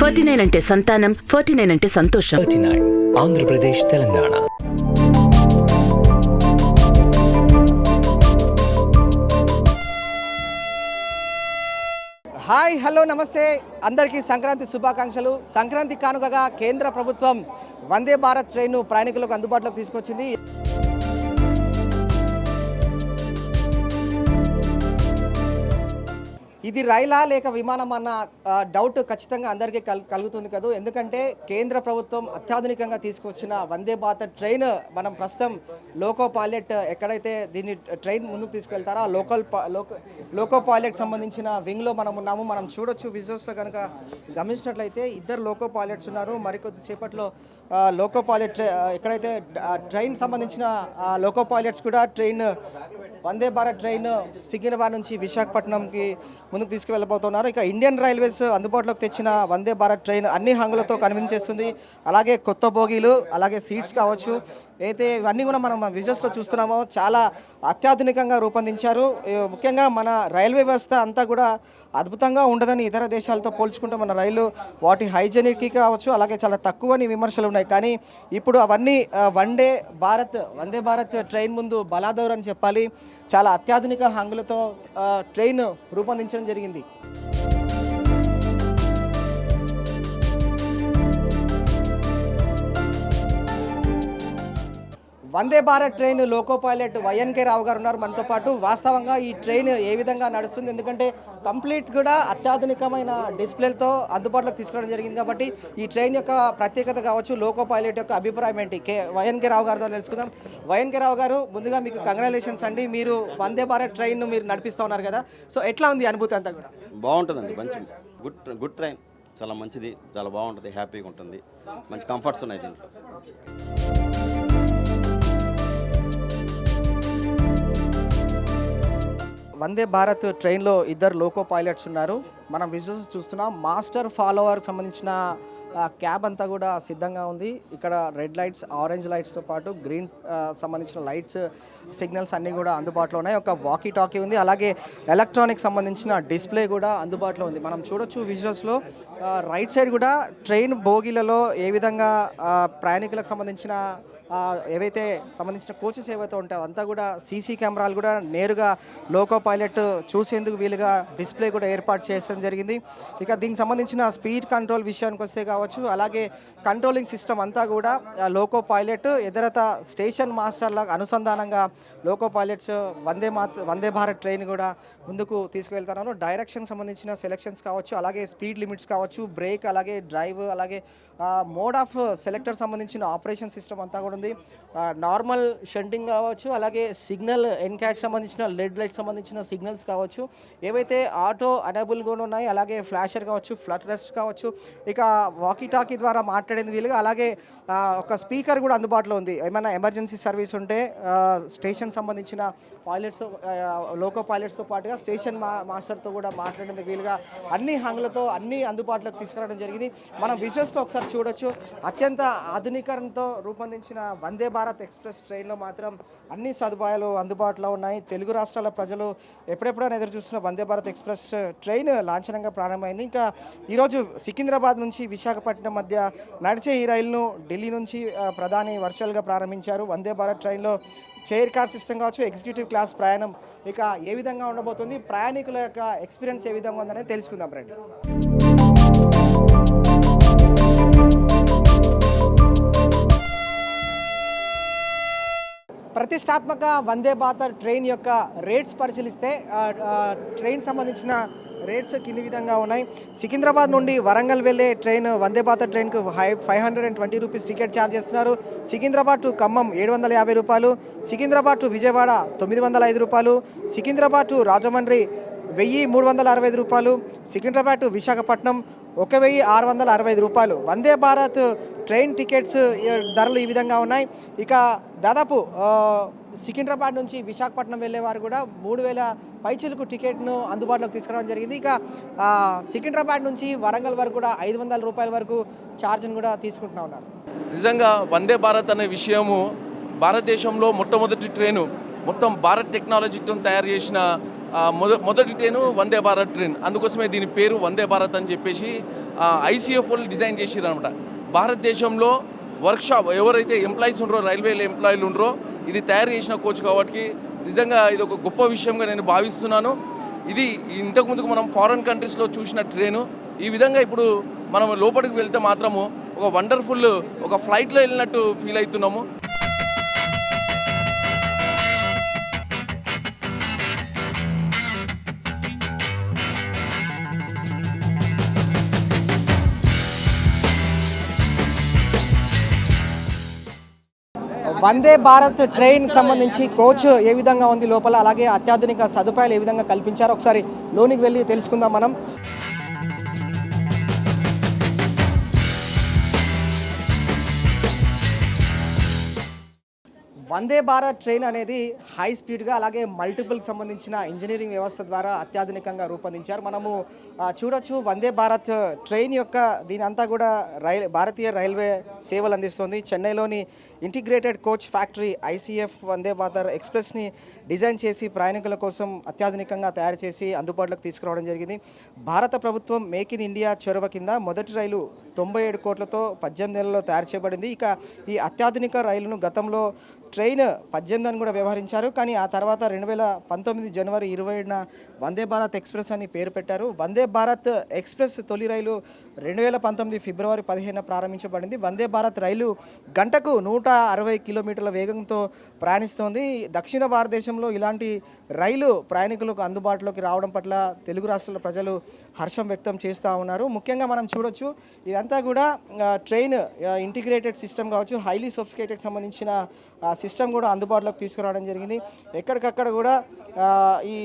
49 అంటే సంతానం, 49 అంటే సంతోషం. 39 ఆంధ్రప్రదేశ్ తెలంగాణ. హాయ్ హలో నమస్తే అందరికీ సంక్రాంతి శుభాకాంక్షలు. సంక్రాంతి కానుకగా కేంద్ర ప్రభుత్వం వందే భారత్ ట్రైన్ను ప్రయాణికులకు అందుబాటులోకి తీసుకొచ్చింది. ఇది రైలా లేక విమానం అన్న డౌట్ ఖచ్చితంగా అందరికీ కలుగుతుంది కదా. ఎందుకంటే కేంద్ర ప్రభుత్వం అత్యాధునికంగా తీసుకొచ్చిన వందే భారత్ ట్రైన్ మనం ప్రస్తుతం లోకో పైలట్ ఎక్కడైతే దీన్ని ట్రైన్ ముందుకు తీసుకెళ్తారో ఆ లోకో పైలట్ సంబంధించిన వింగ్లో మనం ఉన్నాము. మనం చూడొచ్చు విజువల్స్లో కనుక గమనించినట్లయితే ఇద్దరు లోకో పైలట్స్ ఉన్నారు. మరికొద్దిసేపట్లో లోకో పైలట్ ఎక్కడైతే ట్రైన్ సంబంధించిన లోకో పైలట్స్ కూడా ట్రైన్ వందే భారత్ ట్రైన్ సికింద్రాబాద్ నుంచి విశాఖపట్నంకి ముందుకు తీసుకువెళ్ళబోతున్నారు. ఇక ఇండియన్ రైల్వేస్ అందుబాటులోకి తెచ్చిన వందే భారత్ ట్రైన్ అన్ని హంగులతో కన్విన్స్ చేస్తుంది. అలాగే కొత్త బోగీలు, అలాగే సీట్స్ కావచ్చు, అయితే ఇవన్నీ కూడా మనం విజువల్స్లో చూస్తున్నామో చాలా అత్యాధునికంగా రూపొందించారు. ముఖ్యంగా మన రైల్వే వ్యవస్థ అంతా కూడా అద్భుతంగా ఉండదని ఇతర దేశాలతో పోల్చుకుంటే మన రైలు వాటి హైజెనిక్ కావచ్చు, అలాగే చాలా తక్కువని విమర్శలు ఉన్నాయి. కానీ ఇప్పుడు అవన్నీ వందే భారత్ ట్రైన్ ముందు బలాదూర్ అని చెప్పాలి. చాలా అత్యాధునిక హంగులతో ట్రైన్ రూపొందించడం జరిగింది. వందే భారత్ ట్రైన్ లోకో పైలట్ వైఎన్కే రావు గారు ఉన్నారు మనతో పాటు. వాస్తవంగా ఈ ట్రైన్ ఏ విధంగా నడుస్తుంది, ఎందుకంటే కంప్లీట్ కూడా అత్యాధునికమైన డిస్ప్లేలతో అందుబాటులోకి తీసుకురావడం జరిగింది కాబట్టి ఈ ట్రైన్ యొక్క ప్రత్యేకత కావచ్చు, లోకో పైలట్ యొక్క అభిప్రాయం ఏంటి వైఎన్కే రావు గారితో తెలుసుకుందాం. వైఎన్కే రావు గారు, ముందుగా మీకు కంగ్రాచులేషన్స్ అండి. మీరు వందే భారత్ ట్రైన్ మీరు నడిపిస్తూ ఉన్నారు కదా, సో ఎట్లా ఉంది అనుభూతి అంతా కూడా? బాగుంటుందండి, మంచి గుడ్ ట్రైన్, చాలా మంచిది, చాలా బాగుంటుంది, హ్యాపీగా ఉంటుంది, మంచి కంఫర్ట్స్ ఉన్నాయి దీంట్లో. వందే భారత్ ట్రైన్లో ఇద్దరు లోకో పైలట్స్ ఉన్నారు. మనం విజువల్స్ చూస్తున్నాం. మాస్టర్ ఫాలోవర్కి సంబంధించిన క్యాబ్ అంతా కూడా సిద్ధంగా ఉంది. ఇక్కడ రెడ్ లైట్స్, ఆరెంజ్ లైట్స్తో పాటు గ్రీన్ సంబంధించిన లైట్స్, సిగ్నల్స్ అన్నీ కూడా అందుబాటులో ఉన్నాయి. ఒక వాకీ టాకీ ఉంది, అలాగే ఎలక్ట్రానిక్ సంబంధించిన డిస్ప్లే కూడా అందుబాటులో ఉంది. మనం చూడొచ్చు విజువల్స్లో రైట్ సైడ్ కూడా ట్రైన్ బోగీలలో ఏ విధంగా ప్రయాణికులకు సంబంధించిన ఏవైతే సంబంధించిన కోచెస్ ఏవైతే ఉంటాయో అంతా కూడా సీసీ కెమెరాలు కూడా నేరుగా లోకో పైలట్ చూసేందుకు వీలుగా డిస్ప్లే కూడా ఏర్పాటు చేయడం జరిగింది. ఇక దీనికి సంబంధించిన స్పీడ్ కంట్రోల్ విషయానికి వస్తే కావచ్చు, అలాగే కంట్రోలింగ్ సిస్టమ్ అంతా కూడా లోకో పైలట్ ఎదురత స్టేషన్ మాస్టర్లకు అనుసంధానంగా loco pilots Vande Bharat train కూడా ముందుకు తీసుకువెళ్తున్నాను. డైరెక్షన్ సంబంధించిన సెలెక్షన్స్ కావచ్చు, అలాగే స్పీడ్ లిమిట్స్ కావచ్చు, బ్రేక్, అలాగే డ్రైవ్, అలాగే మోడ్ ఆఫ్ సెలెక్టర్ సంబంధించిన ఆపరేషన్ సిస్టమ్ అంతా కూడా ఉంది. నార్మల్ షంటింగ్ కావచ్చు, అలాగే సిగ్నల్ ఎన్క్యాచ్ సంబంధించిన లెడ్ లైట్ సంబంధించిన సిగ్నల్స్ కావచ్చు, ఏవైతే ఆటో అనేబుల్ కూడా ఉన్నాయి, అలాగే ఫ్లాషర్ కావచ్చు, ఫ్లడ్ రెస్ట్ కావచ్చు, ఇక వాకీ టాకీ ద్వారా మాట్లాడేందుకు వీలుగా, అలాగే ఒక స్పీకర్ కూడా అందుబాటులో ఉంది. ఏమైనా ఎమర్జెన్సీ సర్వీస్ ఉంటే స్టేషన్ సంబంధించిన పైలట్స్, లోకో పైలట్స్తో పాటుగా స్టేషన్ మాస్టర్తో కూడా మాట్లాడేందుకు వీలుగా అన్ని హంగులతో అన్ని అందుబాటులోకి తీసుకురావడం జరిగింది. మనం విజువల్స్లో ఒకసారి చూడొచ్చు. అత్యంత ఆధునీకరణతో రూపొందించిన వందే భారత్ ఎక్స్ప్రెస్ ట్రైన్లో మాత్రం అన్ని సదుపాయాలు అందుబాటులో ఉన్నాయి. తెలుగు రాష్ట్రాల ప్రజలు ఎప్పుడెప్పుడైనా ఎదురు చూస్తున్న వందే భారత్ ఎక్స్ప్రెస్ ట్రైన్ లాంఛనంగా ప్రారంభమైంది. ఇంకా ఈరోజు సికింద్రాబాద్ నుంచి విశాఖపట్నం మధ్య నడిచే ఈ రైలును ఢిల్లీ నుంచి ప్రధాని వర్చువల్గా ప్రారంభించారు. వందే భారత్ ట్రైన్లో చైర్ కార్ సిస్టమ్ కావచ్చు, ఎగ్జిక్యూటివ్ క్లాస్ ప్రయాణం ఇక ఏ విధంగా ఉండబోతుంది, ప్రయాణికుల యొక్క ఎక్స్పీరియన్స్ ఏ విధంగా ఉందనేది తెలుసుకుందాం రండి. ప్రతిష్టాత్మక వందే భారత్ ట్రైన్ యొక్క రేట్స్ పరిశీలిస్తే ట్రైన్ సంబంధించిన రేట్స్ కింది విధంగా ఉన్నాయి. సికింద్రాబాద్ నుండి వరంగల్ వెళ్ళే train Vande Bharat ట్రైన్కు 520 rupees ticket charge చేస్తున్నారు. సికింద్రాబాద్ టు ఖమ్మం 750 రూపాయలు, సికింద్రాబాద్ టు విజయవాడ 905 రూపాయలు, సికింద్రాబాద్ టు రాజమండ్రి 1365 రూపాయలు, సికింద్రాబాద్ టు విశాఖపట్నం 1665 రూపాయలు. వందే భారత్ ట్రైన్ టికెట్స్ ధరలు ఈ విధంగా ఉన్నాయి. ఇక దాదాపు సికింద్రాబాద్ నుంచి విశాఖపట్నం వెళ్ళేవారు కూడా 3000 పైచీలకు టికెట్ను అందుబాటులోకి తీసుకురావడం జరిగింది. ఇక సికింద్రాబాద్ నుంచి వరంగల్ వరకు కూడా 500 రూపాయల వరకు ఛార్జ్ను కూడా తీసుకుంటూ ఉన్నారు. నిజంగా వందే భారత్ అనే విషయము భారతదేశంలో మొట్టమొదటి ట్రైను, మొత్తం భారత్ టెక్నాలజీతో తయారు చేసిన మొదటి ట్రైను వందే భారత్ ట్రైన్. అందుకోసమే దీని పేరు వందే భారత్ అని చెప్పేసి ఐసీఎఫ్ వాళ్ళు డిజైన్ చేసిర్రు అనమాట. భారతదేశంలో వర్క్షాప్ ఎవరైతే ఎంప్లాయీస్ ఉండరో, రైల్వే ఎంప్లాయీలు ఉండరో, ఇది తయారు చేసిన కోచ్ కాబట్టి నిజంగా ఇది ఒక గొప్ప విషయంగా నేను భావిస్తున్నాను. ఇది ఇంతకుముందుకు మనం ఫారెన్ కంట్రీస్లో చూసిన ట్రైను. ఈ విధంగా ఇప్పుడు మనం లోపలికి వెళ్తే మాత్రము ఒక వండర్ఫుల్ ఒక ఫ్లైట్లో వెళ్ళినట్టు ఫీల్ అవుతున్నాము. వందే భారత్ ట్రైన్ సంబంధించి కోచ్ ఏ విధంగా ఉంది లోపల, అలాగే అత్యాధునిక సదుపాయాలు ఏ విధంగా కల్పించారో ఒకసారి లోనికి వెళ్ళి తెలుసుకుందాం మనం. వందే భారత్ ట్రైన్ అనేది హై స్పీడ్గా అలాగే మల్టిపుల్కి సంబంధించిన ఇంజనీరింగ్ వ్యవస్థ ద్వారా అత్యాధునికంగా రూపొందించారు. మనము చూడొచ్చు వందే భారత్ ట్రైన్ యొక్క దీని అంతా కూడా భారతీయ రైల్వే సేవలు అందిస్తుంది. చెన్నైలోని integrated coach factory ICF Vande Bharat ఎక్స్ప్రెస్ని design చేసి ప్రయాణికుల కోసం అత్యాధునికంగా తయారు చేసి అందుబాటులోకి తీసుకురావడం జరిగింది. భారత ప్రభుత్వం మేక్ ఇన్ ఇండియా చొరవ కింద మొదటి రైలు 97 కోట్లతో 18 నెలల్లో తయారు చేయబడింది. ఇక ఈ అత్యాధునిక రైలును గతంలో ట్రైన్ 18 అని కూడా వ్యవహరించారు. కానీ ఆ తర్వాత 2019 జనవరి 27న వందే భారత్ ఎక్స్ప్రెస్ అని పేరు పెట్టారు. వందే భారత్ ఎక్స్ప్రెస్ తొలి రైలు 2019 ఫిబ్రవరి 15న ప్రారంభించబడింది. వందే భారత్ రైలు గంటకు 160 కిలోమీటర్ల వేగంతో ప్రయాణిస్తోంది. దక్షిణ భారతదేశంలో ఇలాంటి రైలు ప్రయాణికులకు అందుబాటులోకి రావడం పట్ల తెలుగు రాష్ట్రాల ప్రజలు హర్షం వ్యక్తం చేస్తూ ఉన్నారు. ముఖ్యంగా మనం చూడొచ్చు ఇదంతా కూడా ట్రైన్ ఇంటిగ్రేటెడ్ సిస్టమ్ కావచ్చు, హైలీ సోఫిస్టికేటెడ్ సంబంధించిన సిస్టమ్ కూడా అందుబాటులోకి తీసుకురావడం జరిగింది. ఎక్కడికక్కడ కూడా ఈ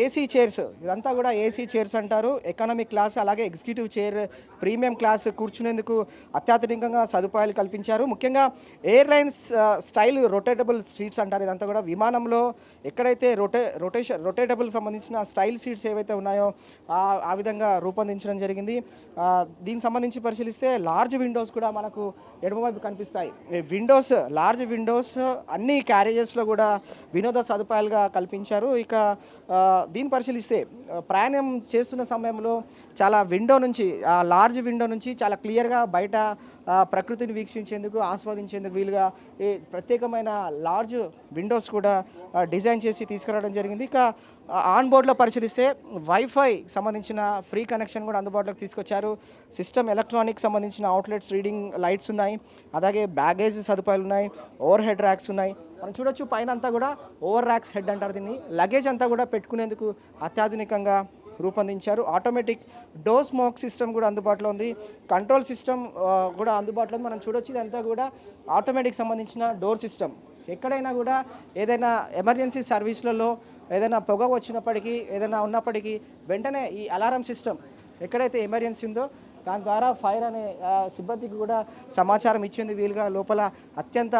ఏసీ చైర్స్, ఇదంతా కూడా ఏసీ చైర్స్ అంటారు. ఎకానమిక్ క్లాస్ అలాగే ఎగ్జిక్యూటివ్ చైర్, ప్రీమియం క్లాస్ కూర్చునేందుకు అత్యాధునికంగా సదుపాయాలు కల్పించారు. ముఖ్యంగా ఎయిర్లైన్స్ స్టైల్ రొటేటబుల్ సీట్స్ అంటారు. ఇదంతా కూడా విమానంలో ఎక్కడైతే రొటేటబుల్ సంబంధించిన స్టైల్ సీట్స్ ఏవైతే ఉన్నాయో ఆ విధంగా రూపొందించడం జరిగింది. దీనికి సంబంధించి పరిశీలిస్తే లార్జ్ విండోస్ కూడా మనకు ఎడమవైపు కనిపిస్తాయి. లార్జ్ విండోస్ అన్ని క్యారేజెస్లో కూడా వినోద సదుపాయాలుగా కల్పించారు. ఇక దీన్ని పరిశీలిస్తే ప్రయాణం చేస్తున్న సమయంలో చాలా లార్జ్ విండో నుంచి చాలా క్లియర్గా బయట ప్రకృతిని వీక్షించేందుకు, ఆస్వాదించేందుకు వీలుగా ఈ ప్రత్యేకమైన లార్జ్ విండోస్ కూడా డిజైన్ చేసి తీసుకురావడం జరిగింది. ఇక ఆన్ బోర్డ్లో పరిశీలిస్తే వైఫై సంబంధించిన ఫ్రీ కనెక్షన్ కూడా అందుబాటులోకి తీసుకొచ్చారు. సిస్టమ్ ఎలక్ట్రానిక్ సంబంధించిన అవుట్లెట్స్, రీడింగ్ లైట్స్ ఉన్నాయి. అలాగే బ్యాగేజ్ సదుపాయాలు ఉన్నాయి, ఓవర్ హెడ్ ర్యాక్స్ ఉన్నాయి. మనం చూడొచ్చు పైన అంతా కూడా ఓవర్ ర్యాక్స్ హెడ్ అంటారు దీన్ని. లగేజ్ అంతా కూడా పెట్టుకునేందుకు అత్యాధునికంగా రూపొందించారు. ఆటోమేటిక్ డోర్ స్మోక్ సిస్టమ్ కూడా అందుబాటులో ఉంది. కంట్రోల్ సిస్టమ్ కూడా అందుబాటులో ఉంది. మనం చూడొచ్చు ఇదంతా కూడా ఆటోమేటిక్ సంబంధించిన డోర్ సిస్టమ్. ఎక్కడైనా కూడా ఏదైనా ఎమర్జెన్సీ సర్వీస్లలో ఏదైనా పొగ వచ్చినప్పటికీ, ఏదైనా ఉన్నప్పటికీ వెంటనే ఈ అలారం సిస్టమ్ ఎక్కడైతే ఎమర్జెన్సీ ఉందో దాని ద్వారా ఫైర్ అనే సిబ్బందికి కూడా సమాచారం ఇచ్చేందుకు వీలుగా లోపల అత్యంత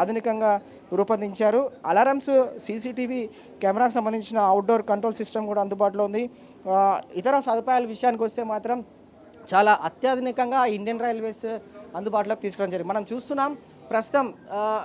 ఆధునికంగా రూపొందించారు. అలారమ్స్, సీసీటీవీ కెమెరాకు సంబంధించిన అవుట్డోర్ కంట్రోల్ సిస్టమ్ కూడా అందుబాటులో ఉంది. ఇతర సదుపాయాల విషయానికి వస్తే మాత్రం చాలా అత్యాధునికంగా ఇండియన్ రైల్వేస్ అందుబాటులోకి తీసుకురావడం జరిగింది. మనం చూస్తున్నాం ప్రస్తుతం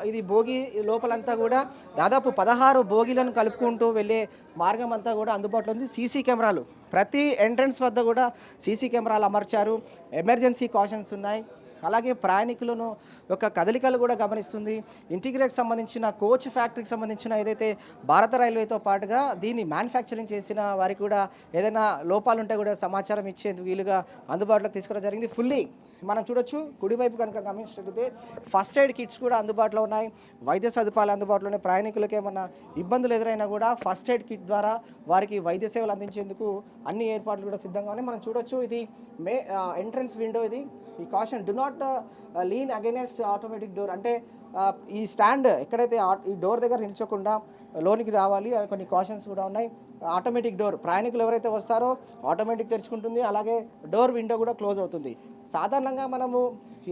ఇది భోగి లోపలంతా కూడా దాదాపు 16 భోగిలను కలుపుకుంటూ వెళ్ళే మార్గం అంతా కూడా అందుబాటులో ఉంది. సీసీ కెమెరాలు ప్రతి ఎంట్రన్స్ వద్ద కూడా సీసీ కెమెరాలు అమర్చారు. ఎమర్జెన్సీ కాషన్స్ ఉన్నాయి. అలాగే ప్రయాణికులను యొక్క కదలికలు కూడా గమనిస్తుంది. ఇంటిగ్రేట్ సంబంధించిన కోచ్ ఫ్యాక్టరీకి సంబంధించిన ఏదైతే భారత రైల్వేతో పాటుగా దీన్ని మ్యానుఫ్యాక్చరింగ్ చేసిన వారికి కూడా ఏదైనా లోపాలు ఉంటే కూడా సమాచారం ఇచ్చేందుకు వీలుగా అందుబాటులోకి తీసుకోవడం జరిగింది. ఫుల్లీ మనం చూడొచ్చు కుడివైపు కనుక గమనించినట్లయితే ఫస్ట్ ఎయిడ్ కిట్స్ కూడా అందుబాటులో ఉన్నాయి. వైద్య సదుపాయాలు అందుబాటులో ఉన్నాయి. ప్రయాణికులకు ఏమన్నా ఇబ్బందులు ఎదురైనా కూడా ఫస్ట్ ఎయిడ్ కిట్ ద్వారా వారికి వైద్య సేవలు అందించేందుకు అన్ని ఏర్పాట్లు కూడా సిద్ధంగా ఉన్నాయి. మనం చూడొచ్చు ఇది ఎంట్రన్స్ విండో. ఇది ఈ caution do not lean against automatic door, అంటే ఈ స్టాండ్ ఎక్కడైతే ఈ డోర్ దగ్గర నిల్చోకుండా లోనికి రావాలి. కొన్ని కాషన్స్ కూడా ఉన్నాయి. ఆటోమేటిక్ డోర్, ప్రయాణికులు ఎవరైతే వస్తారో ఆటోమేటిక్ తెరుచుకుంటుంది. అలాగే డోర్ విండో కూడా క్లోజ్ అవుతుంది. సాధారణంగా మనము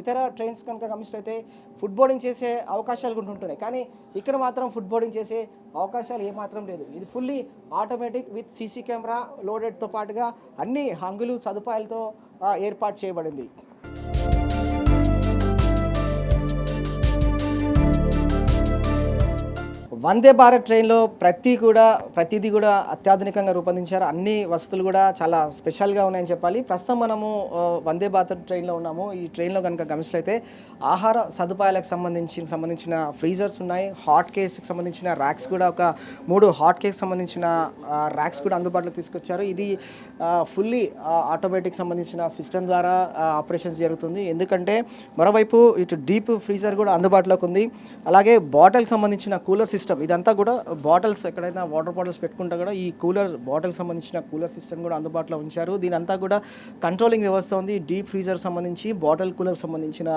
ఇతర ట్రైన్స్ కనుక గమనించినట్లయితే ఫుడ్ బోర్డింగ్ చేసే అవకాశాలు కూడా ఉంటున్నాయి. కానీ ఇక్కడ మాత్రం ఫుడ్ బోర్డింగ్ చేసే అవకాశాలు ఏమాత్రం లేదు. ఇది fully automatic with CC camera లోడెడ్తో పాటుగా అన్ని హంగులు సదుపాయాలతో ఏర్పాటు చేయబడింది. వందే భారత్ ట్రైన్లో ప్రతిదీ కూడా అత్యాధునికంగా రూపొందించారు. అన్ని వసతులు కూడా చాలా స్పెషల్గా ఉన్నాయని చెప్పాలి. ప్రస్తుతం మనము వందే భారత్ ట్రైన్లో ఉన్నాము. ఈ ట్రైన్లో కనుక గమనించినట్లయితే ఆహార సదుపాయాలకు సంబంధించిన ఫ్రీజర్స్ ఉన్నాయి. హాట్ కేక్స్కి సంబంధించిన ర్యాక్స్ కూడా ఒక 3 హాట్ కేక్స్ సంబంధించిన ర్యాక్స్ కూడా అందుబాటులోకి తీసుకొచ్చారు. ఇది ఫుల్లీ ఆటోమేటిక్ సంబంధించిన సిస్టమ్ ద్వారా ఆపరేషన్స్ జరుగుతుంది. ఎందుకంటే మరోవైపు ఇటు డీప్ ఫ్రీజర్ కూడా అందుబాటులోకి ఉంది. అలాగే బాటిల్ సంబంధించిన కూలర్ సిస్టమ్, ఇదంతా కూడా బాటిల్స్ ఎక్కడైనా వాటర్ బాటిల్స్ పెట్టుకుంటే కూడా ఈ బాటిల్ సంబంధించిన కూలర్ సిస్టమ్ కూడా అందుబాటులో ఉంచారు. దీని అంతా కూడా కంట్రోలింగ్ వ్యవస్థ ఉంది. డీప్ ఫ్రీజర్ సంబంధించి బాటిల్ కూలర్ సంబంధించిన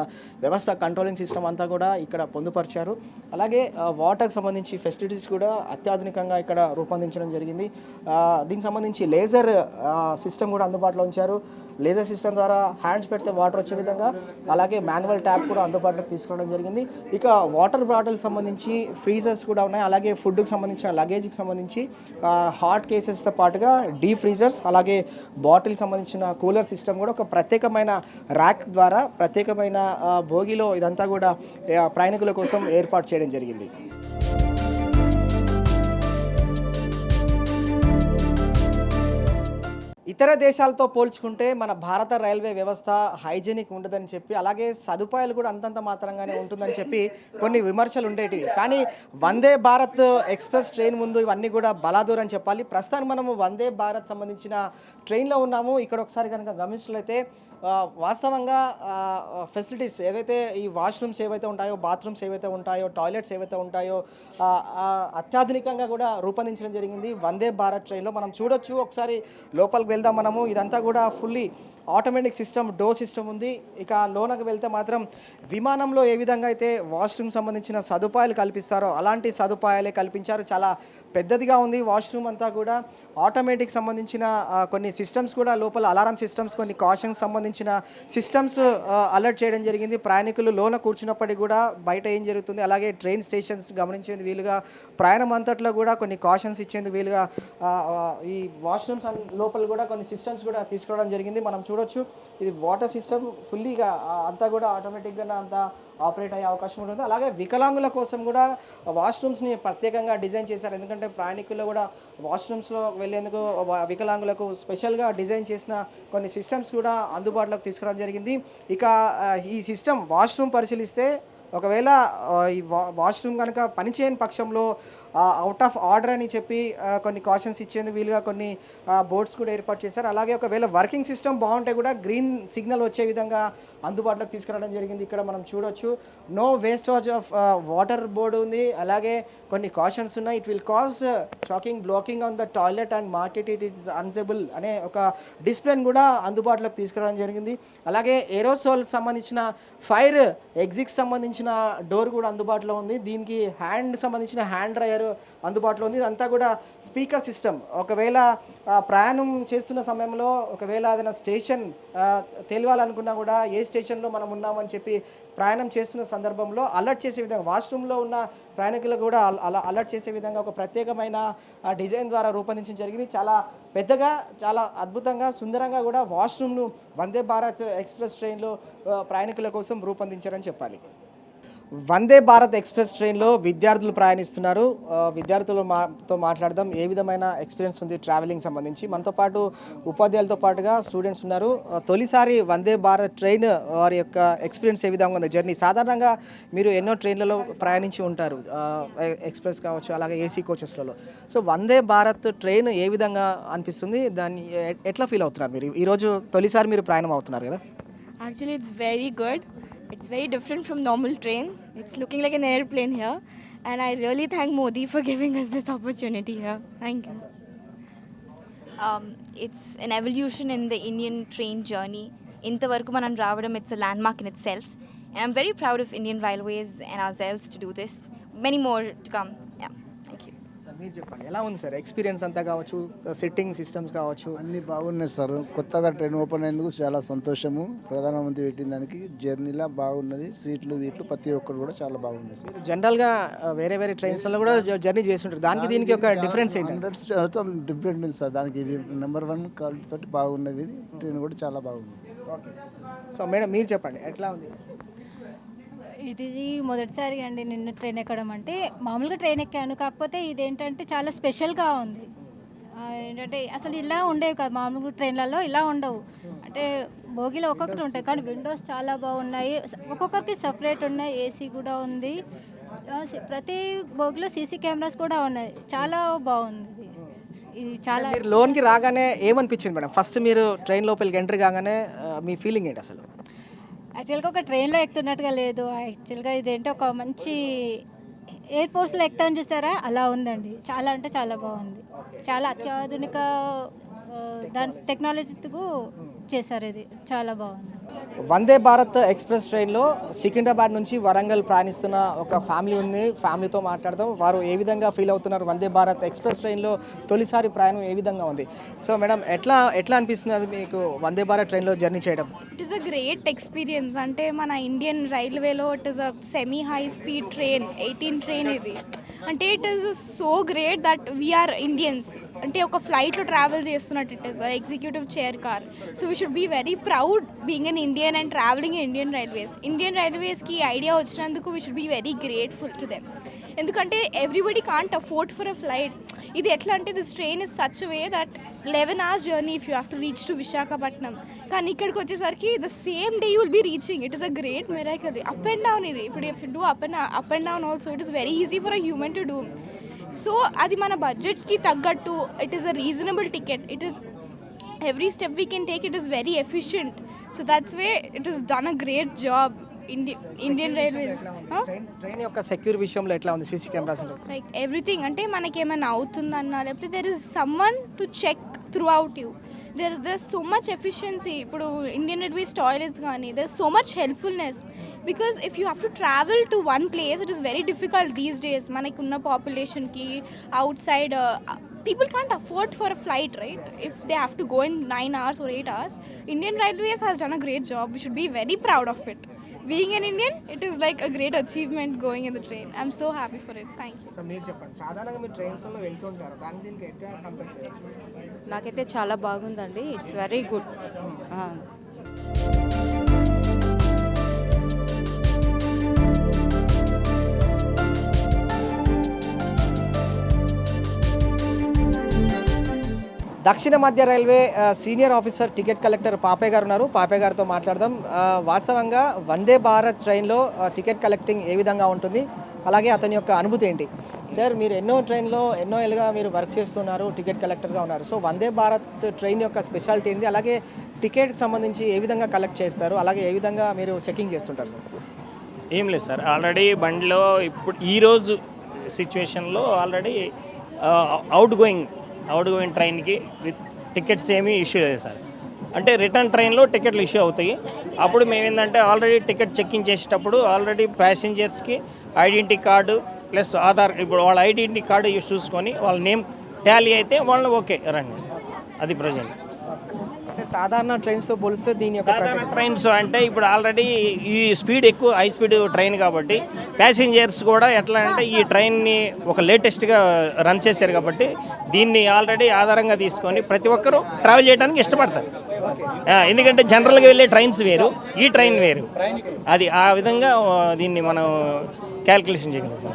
వ్యవస్థ కంట్రోలింగ్ సిస్టమ్ అంతా కూడా ఇక్కడ పొందుపరిచారు. అలాగే వాటర్కి సంబంధించి ఫెసిలిటీస్ కూడా అత్యాధునికంగా ఇక్కడ రూపొందించడం జరిగింది. దీనికి సంబంధించి లేజర్ సిస్టమ్ కూడా అందుబాటులో ఉంచారు. లేజర్ సిస్టమ్ ద్వారా హ్యాండ్స్ పెడితే వాటర్ వచ్చే విధంగా, అలాగే మాన్యువల్ ట్యాప్ కూడా అందుబాటులోకి తీసుకోవడం జరిగింది. ఇక వాటర్ బాటిల్ సంబంధించి ఫ్రీజర్స్ కూడా ఉన్నాయి. అలాగే ఫుడ్కి సంబంధించిన లగేజ్కి సంబంధించి హాట్ కేసెస్తో పాటుగా డీప్ ఫ్రీజర్స్, అలాగే బాటిల్కి సంబంధించిన కూలర్ సిస్టమ్ కూడా ఒక ప్రత్యేకమైన ర్యాక్ ద్వారా ప్రత్యేకమైన భోగిలో ఇదంతా కూడా ప్రయాణికుల కోసం ఏర్పాటు చేయడం జరిగింది. ఇతర దేశాలతో పోల్చుకుంటే మన భారత రైల్వే వ్యవస్థ హైజీనిక్ ఉండదని చెప్పి, అలాగే సదుపాయాలు కూడా అంతంత మాత్రంగానే ఉంటుందని చెప్పి కొన్ని విమర్శలు ఉండేటివి. కానీ వందే భారత్ ఎక్స్ప్రెస్ ట్రైన్ ముందు ఇవన్నీ కూడా బలాదూర్ అని చెప్పాలి. ప్రస్తుతానికి మనము వందే భారత్ సంబంధించిన ట్రైన్లో ఉన్నాము. ఇక్కడ ఒకసారి కనుక గమనించినట్లయితే వాస్తవంగా ఫెసిలిటీస్ ఏవైతే ఈ వాష్రూమ్స్ ఏవైతే ఉంటాయో, బాత్రూమ్స్ ఏవైతే ఉంటాయో, టాయిలెట్స్ ఏవైతే ఉంటాయో అత్యాధునికంగా కూడా రూపొందించడం జరిగింది వందే భారత్ ట్రైన్లో. మనం చూడొచ్చు, ఒకసారి లోపలికి వెళ్దాం మనము. ఇదంతా కూడా fully automatic system, door system ఉంది. ఇక లోనకు వెళ్తే మాత్రం విమానంలో ఏ విధంగా అయితే వాష్రూమ్ సంబంధించిన సదుపాయాలు కల్పిస్తారో అలాంటి సదుపాయాలే కల్పించారు. చాలా పెద్దదిగా ఉంది వాష్రూమ్ అంతా కూడా. ఆటోమేటిక్ సంబంధించిన కొన్ని సిస్టమ్స్ కూడా లోపల, అలారం సిస్టమ్స్, కొన్ని కాషన్స్ సంబంధించిన సిస్టమ్స్ అలర్ట్ చేయడం జరిగింది. ప్రయాణికులు లోన కూర్చున్నప్పటికీ కూడా బయట ఏం జరుగుతుంది, అలాగే ట్రైన్ స్టేషన్స్ గమనించేందుకు వీలుగా, ప్రయాణం అంతట్లో కూడా కొన్ని కాషన్స్ ఇచ్చేందుకు వీలుగా ఈ వాష్రూమ్స్ లోపల కూడా కొన్ని సిస్టమ్స్ కూడా తీసుకోవడం జరిగింది. మనం చూడొచ్చు, ఇది వాటర్ సిస్టమ్ ఫుల్లీగా అంతా కూడా ఆటోమేటిక్గా అంతా ఆపరేట్ అయ్యే అవకాశం ఉంటుంది. అలాగే వికలాంగుల కోసం కూడా వాష్రూమ్స్ని ప్రత్యేకంగా డిజైన్ చేశారు. ఎందుకంటే ప్రయాణికుల్లో కూడా వాష్రూమ్స్లో వెళ్ళేందుకు వికలాంగులకు స్పెషల్గా డిజైన్ చేసిన కొన్ని సిస్టమ్స్ కూడా అందుబాటులోకి తీసుకురావడం జరిగింది. ఇక ఈ సిస్టమ్ వాష్రూమ్ పరిశీలిస్తే, ఒకవేళ ఈ వాష్రూమ్ కనుక పనిచేయని పక్షంలో అవుట్ ఆఫ్ ఆర్డర్ అని చెప్పి కొన్ని కాషన్స్ ఇచ్చేందుకు వీలుగా కొన్ని బోర్డ్స్ కూడా ఏర్పాటు చేశారు. అలాగే ఒకవేళ వర్కింగ్ సిస్టమ్ బాగుంటే కూడా గ్రీన్ సిగ్నల్ వచ్చే విధంగా అందుబాటులోకి తీసుకురావడం జరిగింది. ఇక్కడ మనం చూడొచ్చు, no wastage of water board ఉంది. అలాగే కొన్ని కాషన్స్ ఉన్నాయి. It will cause shocking blocking on the toilet and market it is unusable అనే ఒక డిస్ప్లేని కూడా అందుబాటులోకి తీసుకురావడం జరిగింది. అలాగే ఏరోసోల్ సంబంధించిన ఫైర్ ఎగ్జిట్ సంబంధించిన డోర్ కూడా అందుబాటులో ఉంది. దీనికి సంబంధించిన హ్యాండ్ డ్రైయర్ అందుబాటులో ఉంది. ఇదంతా కూడా స్పీకర్ సిస్టమ్. ఒకవేళ ప్రయాణం చేస్తున్న సమయంలో ఒకవేళ ఏదైనా స్టేషన్ తెలియాలనుకున్నా కూడా ఏ స్టేషన్లో మనం ఉన్నామని చెప్పి ప్రయాణం చేస్తున్న సందర్భంలో అలర్ట్ చేసే విధంగా, వాష్రూమ్లో ఉన్న ప్రయాణికులకు కూడా అలర్ట్ చేసే విధంగా ఒక ప్రత్యేకమైన డిజైన్ ద్వారా రూపొందించడం జరిగింది. చాలా పెద్దగా, చాలా అద్భుతంగా, సుందరంగా కూడా వాష్రూమ్ను వందే భారత్ ఎక్స్ప్రెస్ ట్రైన్లో ప్రయాణికుల కోసం రూపొందించారని చెప్పాలి. వందే భారత్ ఎక్స్ప్రెస్ ట్రైన్లో విద్యార్థులు ప్రయాణిస్తున్నారు. విద్యార్థులతో మాట్లాడదాం. ఏ విధమైన ఎక్స్పీరియన్స్ ఉంది ట్రావెలింగ్ సంబంధించి? మనతో పాటు ఉపాధ్యాయులతో పాటుగా స్టూడెంట్స్ ఉన్నారు. తొలిసారి వందే భారత్ ట్రైన్ వారి యొక్క ఎక్స్పీరియన్స్ ఏ విధంగా ఉంది జర్నీ? సాధారణంగా మీరు ఎన్నో ట్రైన్లలో ప్రయాణించి ఉంటారు, ఎక్స్ప్రెస్ కావచ్చు, అలాగే ఏసీ కోచెస్లలో. సో వందే భారత్ ట్రైన్ ఏ విధంగా అనిపిస్తుంది? దాన్ని ఎట్లా ఫీల్ అవుతున్నారు మీరు? ఈరోజు తొలిసారి మీరు ప్రయాణం అవుతున్నారు కదా? Actually, it's very good. It's very different from normal train. It's looking like an airplane here. And I really thank Modi for giving us this opportunity here. Thank you. It's an evolution in the Indian train journey. Intavarku manam raavadam, it's a landmark in itself. And I'm very proud of Indian Railways and ourselves to do this. Many more to come. Yeah, thank you. మీరు చెప్పండి, ఎలా ఉంది sir experience అంతా కావచ్చు, sitting systems కావచ్చు? అన్నీ బాగున్నాయి sir. కొత్తగా ట్రైన్ ఓపెన్ అయినందుకు చాలా సంతోషము. ప్రధానమంత్రి పెట్టిన దానికి జర్నీలా బాగున్నది. సీట్లు వీట్లు ప్రతి ఒక్కరు కూడా చాలా బాగుంది సార్. జనరల్గా వేరే వేరే ట్రైన్స్లలో కూడా జర్నీ చేస్తుంటారు. దానికి దీనికి ఒక డిఫరెన్స్ ఏంటి? డిఫరెంట్ ఉంది సార్. దానికి ఇది నెంబర్ 1 క్వాలిటీ తోటి బాగున్నది. ఇది ట్రైన్ కూడా చాలా బాగుంది. సో మేడం మీరు చెప్పండి, ఎట్లా ఉంది? ఇది మొదటిసారి అండి నిన్న ట్రైన్ ఎక్కడం. అంటే మామూలుగా ట్రైన్ ఎక్కాను, కాకపోతే ఇదేంటంటే చాలా స్పెషల్గా ఉంది. ఏంటంటే అసలు ఇలా ఉండేవి కాదు, మామూలుగా ట్రైన్లలో ఇలా ఉండవు. అంటే బోగిలో ఒక్కొక్కటి ఉంటాయి, కానీ విండోస్ చాలా బాగున్నాయి, ఒక్కొక్కరికి సపరేట్ ఉన్నాయి, ఏసీ కూడా ఉంది. ప్రతి బోగిలో సీసీ కెమెరాస్ కూడా ఉన్నాయి, చాలా బాగుంది ఇది చాలా. మీరు లోన్కి రాగానే ఏమనిపించింది మేడం? ఫస్ట్ మీరు ట్రైన్ లోపలికి ఎంట్రీ కాగానే మీ ఫీలింగ్ ఏంటి అసలు? యాక్చువల్గా ఒక ట్రైన్లో ఎక్కుతున్నట్టుగా లేదు. యాక్చువల్గా ఇదేంటి ఒక మంచి ఎయిర్పోర్ట్స్లో ఎక్కుతామని చూసారా, అలా ఉందండి. చాలా అంటే చాలా బాగుంది, చాలా అత్యాధునిక దాని టెక్నాలజీతో చేశారు, ఇది చాలా బాగుంది. వందే భారత్ ఎక్స్ప్రెస్ ట్రైన్లో సికింద్రాబాద్ నుంచి వరంగల్ ప్రయాణిస్తున్న ఒక ఫ్యామిలీ ఉంది. ఫ్యామిలీతో మాట్లాడదాం, వారు ఏ విధంగా ఫీల్ అవుతున్నారు, వందే భారత్ ఎక్స్ప్రెస్ ట్రైన్లో తొలిసారి ప్రయాణం ఏ విధంగా ఉంది. సో మేడం, ఎట్లా అనిపిస్తుంది అది మీకు వందే భారత్ ట్రైన్లో జర్నీ చేయడం? It is a great experience. అంటే మన ఇండియన్ రైల్వేలో it is a semi high speed train, 18 train ఇది. అంటే it is so great that we are Indians. అంటే ఒక ఫ్లైట్లో ట్రావెల్ చేస్తున్నట్టు, it is executive chair car. So we should be very proud being an Indian and travelling in Indian Railways. Indian రైల్వేస్కి idea వచ్చినందుకు we should be very grateful to them. ఎందుకంటే everybody can't afford for a flight. ఇది ఎట్లా అంటే this train is such way that 11 hours journey if you have to reach to Visakhapatnam. కానీ ఇక్కడికి వచ్చేసరికి the same day you will be reaching. It is a great miracle. Up and down ఇది. ఇప్పుడు if you do up and down also it is very easy for a human to do. So అది మన బడ్జెట్కి తగ్గట్టు it is a reasonable ticket. It is every step we can take, it is very efficient. So that's why it has done a great job. Indian Railways. Train యొక్క secure విషయంలో ఎట్లా ఉంది? CC cameras Like everything. అంటే మనకేమైనా అవుతుందన్నా లేకపోతే there is someone to check throughout you. There's so much efficiency. ఇప్పుడు Indian railways toilets కానీ there's so much helpfulness. Because if you have to travel to one place, it is very difficult these days. మనకున్న పాపులేషన్కి outside people can't afford for a flight, right? If they have to go in 9 hours or 8 hours. Indian Railways has done a great job. We should be very proud of it. Being an Indian, it is like a great achievement going in the train. I'm so happy for it. Thank you. So మీరు చెప్పండి, సాధారణంగా మీరు ట్రైన్స్లో వెళ్తుంటారు, దాని దీనికి ఎట్లా compare చేయొచ్చు? నాకైతే చాలా బాగుందండి. It's very good. దక్షిణ మధ్య railway senior officer ticket collector Papayya garu ఉన్నారు. పాపయ్య గారితో మాట్లాడదాం. వాస్తవంగా వందే భారత్ ట్రైన్లో టికెట్ కలెక్టింగ్ ఏ విధంగా ఉంటుంది, అలాగే అతని యొక్క అనుభూతి ఏంటి? సార్, మీరు ఎన్నో ట్రైన్లో ఎన్నో ఏళ్ళుగా మీరు వర్క్ చేస్తున్నారు, టికెట్ కలెక్టర్గా ఉన్నారు. సో వందే భారత్ ట్రైన్ యొక్క స్పెషాలిటీ ఏంటి, అలాగే టికెట్కి సంబంధించి ఏ విధంగా కలెక్ట్ చేస్తారు, అలాగే ఏ విధంగా మీరు చెకింగ్ చేస్తుంటారు సార్? ఏం లేదు సార్, ఆల్రెడీ బండిలో ఇప్పుడు ఈరోజు సిచ్యువేషన్లో ఆల్రెడీ అవుట్ గోయింగ్ ట్రైన్కి విత్ టికెట్స్ ఏమీ ఇష్యూ లేదు సార్. అంటే రిటర్న్ ట్రైన్లో టికెట్లు ఇష్యూ అవుతాయి. అప్పుడు మేము ఏంటంటే ఆల్రెడీ టికెట్ చెక్కింగ్ చేసేటప్పుడు ఆల్రెడీ ప్యాసింజర్స్కి ఐడెంటిటీ కార్డు ప్లస్ ఆధార్, ఇప్పుడు వాళ్ళ ఐడెంటిటీ కార్డు చూసుకొని వాళ్ళ నేమ్ టాలీ అయితే వాళ్ళు ఓకే రండి. అది ప్రజెంట్. అంటే సాధారణ ట్రైన్స్తో పోలిస్తే దీని యొక్క సాధారణ ట్రైన్స్ అంటే ఇప్పుడు ఆల్రెడీ ఈ స్పీడ్ ఎక్కువ, హై స్పీడ్ ట్రైన్ కాబట్టి ప్యాసింజర్స్ కూడా ఎట్లా అంటే ఈ ట్రైన్ని ఒక లేటెస్ట్గా రన్ చేశారు కాబట్టి దీన్ని ఆల్రెడీ ఆధారంగా తీసుకొని ప్రతి ఒక్కరూ ట్రావెల్ చేయడానికి ఇష్టపడతారు. ఎందుకంటే జనరల్గా వెళ్ళే ట్రైన్స్ వేరు, ఈ ట్రైన్ వేరు. అది ఆ విధంగా దీన్ని మనం క్యాల్కులేషన్ చేయగలుగుతాం.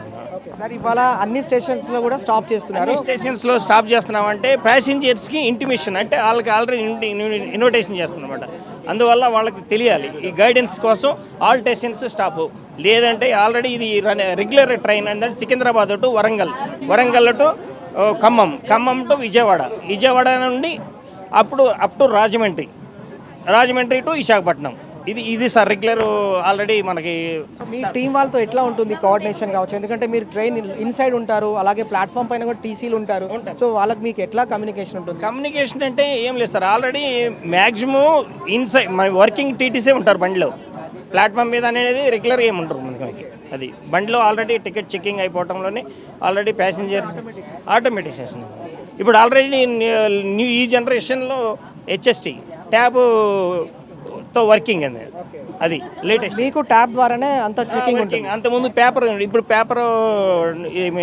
సార్, ఇవాళ అన్ని స్టేషన్స్లో కూడా స్టాప్ చేస్తున్నారు. స్టేషన్స్లో స్టాప్ చేస్తున్నామంటే ప్యాసింజర్స్కి ఇంటిమేషన్, అంటే వాళ్ళకి ఆల్రెడీ ఇన్విటేషన్ చేస్తున్నాం అన్నమాట. అందువల్ల వాళ్ళకి తెలియాలి, ఈ గైడెన్స్ కోసం ఆల్ స్టేషన్స్ స్టాప్. లేదంటే ఆల్రెడీ ఇది రెగ్యులర్ ట్రైన్ అంటే Secunderabad to Warangal to Khammam to Vijayawada నుండి up to Rajahmundry to Visakhapatnam. ఇది సార్ రెగ్యులర్. ఆల్రెడీ మనకి మీ టీం వాళ్ళతో ఎట్లా ఉంటుంది కోఆర్డినేషన్ కావచ్చు? ఎందుకంటే మీరు ట్రైన్ ఇన్సైడ్ ఉంటారు, అలాగే ప్లాట్ఫామ్ పైన కూడా టీసీలు ఉంటారు. సో వాళ్ళకి మీకు ఎట్లా కమ్యూనికేషన్ ఉంటుంది? కమ్యూనికేషన్ అంటే ఏం లేదు sir, already maximum inside working TTC ఉంటారు బండిలో. ప్లాట్ఫామ్ మీద అనేది రెగ్యులర్గా ఏముంటారు మనకి. అది బండిలో ఆల్రెడీ టికెట్ చెకింగ్ అయిపోవడంలోనే ఆల్రెడీ ప్యాసింజర్స్ ఆటోమేటికేషన్. ఇప్పుడు ఆల్రెడీ ఈ జనరేషన్లో హెచ్ఎస్టీ ట్యాబ్తో వర్కింగ్ అండి. అది లేటెస్ట్. మీకు ట్యాబ్ ద్వారానే అంత చెకింగ్ ఉంటుంది. అంతకుముందు పేపర్, ఇప్పుడు పేపర్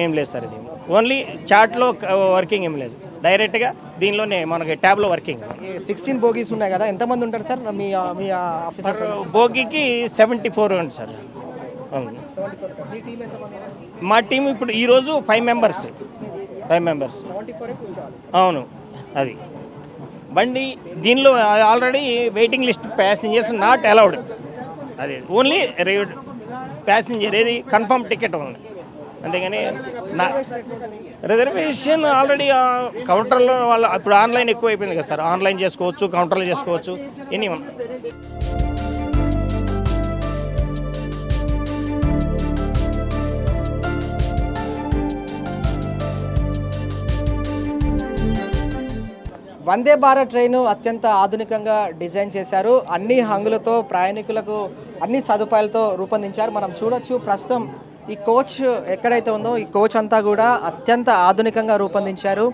ఏం లేదు సార్. ఇది ఓన్లీ చార్ట్లో వర్కింగ్ ఏం లేదు, డైరెక్ట్గా దీనిలోనే మనకి ట్యాబ్లో వర్కింగ్. 16 బోగీస్ ఉన్నాయి కదా, ఎంతమంది ఉంటారు సార్ మీ ఆఫీసర్స్? బోగీకి 74 ఉంది సార్. అవును. మా టీం ఇప్పుడు ఈరోజు 5 మెంబర్స్ అవును. అది బండి దీనిలో already waiting list passengers not allowed. అది ఓన్లీ ప్యాసింజర్ ఏది కన్ఫర్మ్ టికెట్ ఉంది. అంతేగాని నా రిజర్వేషన్ ఆల్రెడీ కౌంటర్లో వాళ్ళు ఇప్పుడు ఆన్లైన్ ఎక్కువ అయిపోయింది కదా సార్. ఆన్లైన్ చేసుకోవచ్చు, కౌంటర్లో చేసుకోవచ్చు, ఎనీ వన్. వందే భారత్ ట్రైన్ అత్యంత ఆధునికంగా డిజైన్ చేశారు. అన్ని హంగులతో ప్రయాణికులకు అన్ని సదుపాయాలతో రూపొందించారు. మనం చూడొచ్చు ప్రస్తుతం ఈ కోచ్ ఎక్కడైతే ఉందో ఈ కోచ్ అంతా కూడా అత్యంత ఆధునికంగా రూపొందించారు.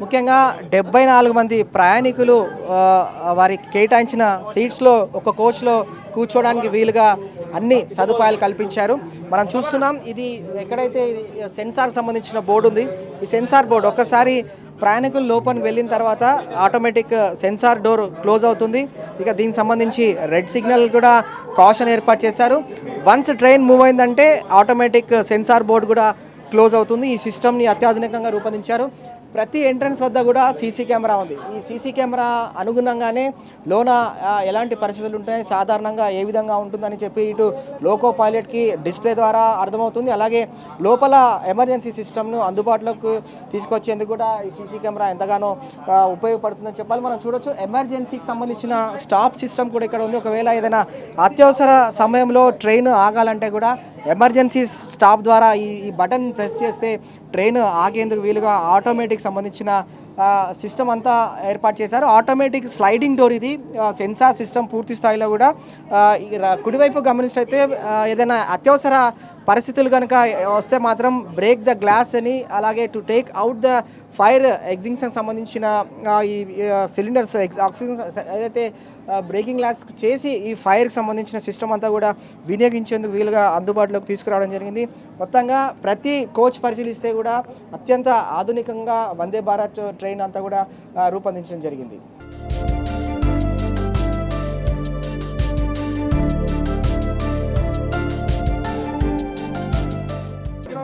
ముఖ్యంగా 74 మంది ప్రయాణికులు వారికి కేటాయించిన సీట్స్లో ఒక కోచ్లో కూర్చోవడానికి వీలుగా అన్ని సదుపాయాలు కల్పించారు. మనం చూస్తున్నాం ఇది ఎక్కడైతే సెన్సార్ సంబంధించిన బోర్డు ఉంది. ఈ సెన్సార్ బోర్డు ఒక్కసారి ప్రయాణికులు లోపలికి వెళ్ళిన తర్వాత ఆటోమేటిక్ సెన్సార్ డోర్ క్లోజ్ అవుతుంది. ఇక దీనికి సంబంధించి రెడ్ సిగ్నల్ కూడా కాషన్ ఏర్పాటు చేశారు. వన్స్ ట్రైన్ మూవ్ అయిందంటే ఆటోమేటిక్ సెన్సార్ బోర్డు కూడా క్లోజ్ అవుతుంది. ఈ సిస్టమ్ని అత్యాధునికంగా రూపొందించారు. ప్రతి ఎంట్రన్స్ వద్ద కూడా సీసీ కెమెరా ఉంది. ఈ సీసీ కెమెరా అనుగుణంగానే లోన ఎలాంటి పరిస్థితులు ఉంటాయి, సాధారణంగా ఏ విధంగా ఉంటుందని చెప్పి ఇటు లోకో పైలట్కి డిస్ప్లే ద్వారా అర్థమవుతుంది. అలాగే లోపల ఎమర్జెన్సీ సిస్టమ్ను అందుబాటులోకి తీసుకొచ్చేందుకు కూడా ఈ సీసీ కెమెరా ఎంతగానో ఉపయోగపడుతుందని చెప్పాలి. మనం చూడొచ్చు ఎమర్జెన్సీకి సంబంధించిన స్టాప్ సిస్టమ్ కూడా ఇక్కడ ఉంది. ఒకవేళ ఏదైనా అత్యవసర సమయంలో ట్రైన్ ఆగాలంటే కూడా ఎమర్జెన్సీ స్టాప్ ద్వారా ఈ బటన్ ప్రెస్ చేస్తే ట్రైన్ ఆగేందుకు వీలుగా ఆటోమేటిక్ సంబంధించిన సిస్టమ్ అంతా ఏర్పాటు చేశారు. ఆటోమేటిక్ స్లైడింగ్ డోర్ ఇది. సెన్సార్ సిస్టమ్ పూర్తి స్థాయిలో కూడా కుడివైపు గమనించినట్లయితే ఏదైనా అత్యవసర పరిస్థితులు కనుక వస్తే మాత్రం బ్రేక్ ద గ్లాస్ అని, అలాగే to take out the fire extinction సంబంధించిన ఈ సిలిండర్స్ ఆక్సిజన్ ఏదైతే బ్రేకింగ్ గ్లాస్ చేసి ఈ ఫైర్కి సంబంధించిన సిస్టమ్ అంతా కూడా వినియోగించేందుకు వీలుగా అందుబాటులోకి తీసుకురావడం జరిగింది. మొత్తంగా ప్రతి కోచ్ పరిశీలిస్తే కూడా అత్యంత ఆధునికంగా వందే భారత్ ట్రైన్ అంతా కూడా రూపొందించడం జరిగింది.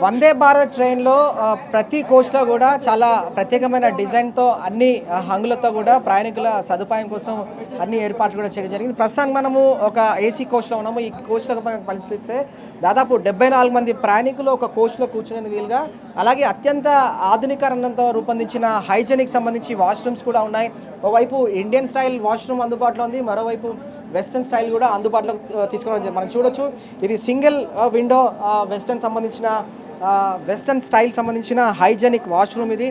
వందే భారత్ ట్రైన్లో ప్రతి కోచ్లో కూడా చాలా ప్రత్యేకమైన డిజైన్తో అన్ని హంగులతో కూడా ప్రయాణికుల సదుపాయం కోసం అన్ని ఏర్పాట్లు కూడా చేయడం జరిగింది. ప్రస్తుతానికి మనము ఒక ఏసీ కోచ్లో ఉన్నాము. ఈ కోచ్లో మనం పరిశీలిస్తే దాదాపు 74 మంది ప్రయాణికులు ఒక కోచ్లో కూర్చునేందుకు వీలుగా, అలాగే అత్యంత ఆధునికరణంతో రూపొందించిన హైజెనిక్ సంబంధించి వాష్రూమ్స్ కూడా ఉన్నాయి. ఓవైపు ఇండియన్ స్టైల్ వాష్రూమ్ అందుబాటులో ఉంది, మరోవైపు వెస్టర్న్ స్టైల్ కూడా అందుబాటులో తీసుకోవడం మనం చూడొచ్చు. ఇది సింగిల్ విండో వెస్టర్న్ సంబంధించిన వెస్టర్న్ స్టైల్ సంబంధించిన హైజెనిక్ వాష్రూమ్ ఇది.